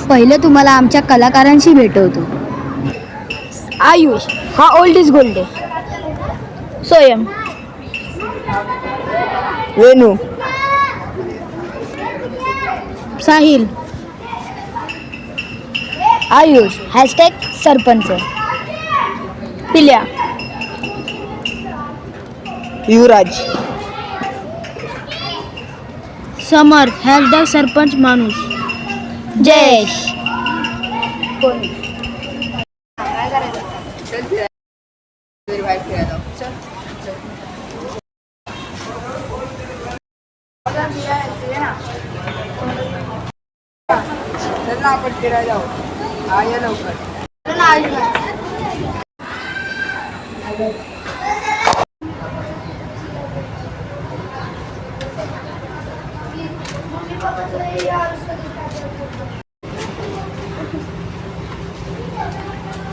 पहिलं तुम्हाला आमच्या कलाकारांशी भेटवतो. आयुष हा ओल्ड इज गोल्ड आहे. स्वयं वेणू साहिल आयुष हॅशटॅग सरपंच पिल्या युवराज समर हॅशटॅग सरपंच माणूस जयेश आपण फिरायला जाऊ. या लवकर.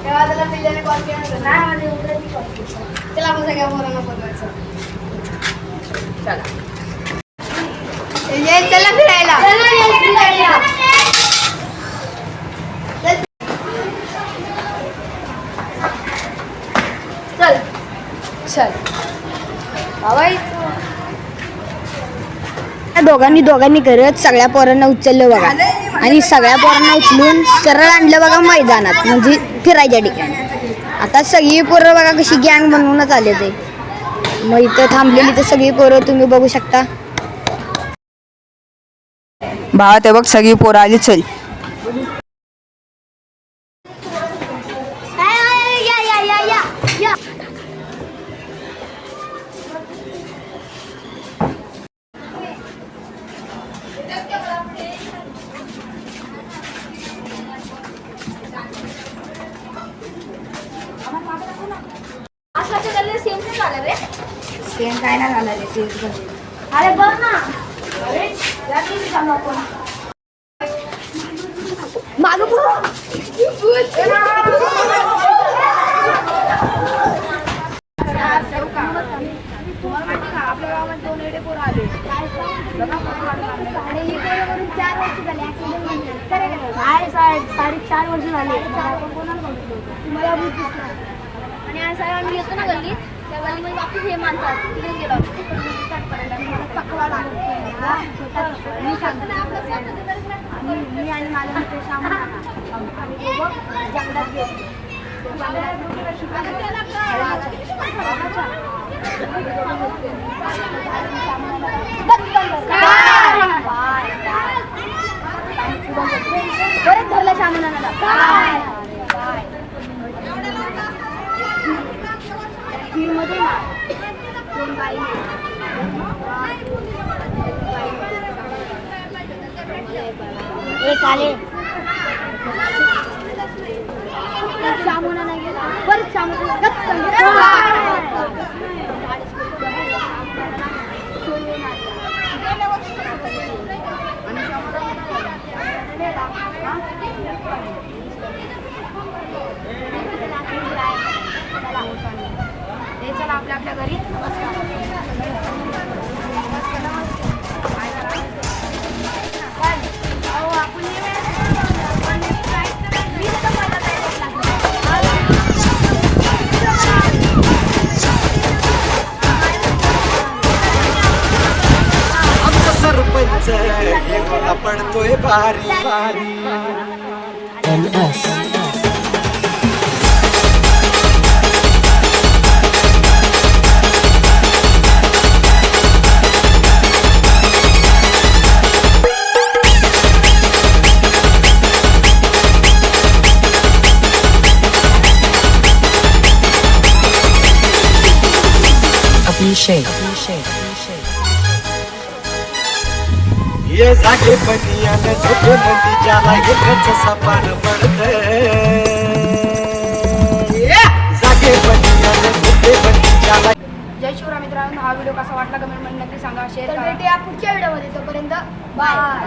तेव्हा त्याला पिल्ल्याने कॉल केला नाही चला आपण सगळ्या पोरांना बोलवायचं. चला फिरायला. चल चल दोघांनी करत सगळ्या पोरांना उचललं बघा आणि सगळ्या पोरांना उचलून सरळ आणलं बघा मैदानात, म्हणजे फिरायच्या ठिकाणी. आता सगळी पोरं बघा कशी गँग बनवूनच आले ते. मग इथं थांबलेली तर सगळी पोरं तुम्ही बघू शकता. भावा ते बघ सगळी पोरं आली. चल सेम काय नाही झालं रे. अरे बघ ना. अरे आपल्या गावात 2 एडे पोरं आले. 4 वर्ष झाले. साडे 4 वर्ष झाले. तुम्हाला आणि आज आम्ही येतो ना गल्लीत, त्या गल्लीमध्ये वापस हे माणसं तिकडे गेलो मी आणि माझे मित्र श्याम आम्ही दोघं जंगलात गेलो. बरेच धरलं श्यामनाला. मध्ये एक आले सामोना नाही गेला. परत सामोना चला आपल्या आपल्या घरी. सरपंच पडतोय भारी भारी. ये जागे बनियान झोपे नदी जाला एकच सपान पडते. जागे बनियान झोपे नदी जाला. जय शिवराय मित्रांनो, हा व्हिडिओ कसा वाटला कमेंट मध्ये नक्की सांगा. शेअर करा. भेटूया पुढच्या व्हिडिओमध्ये. तोपर्यंत बाय.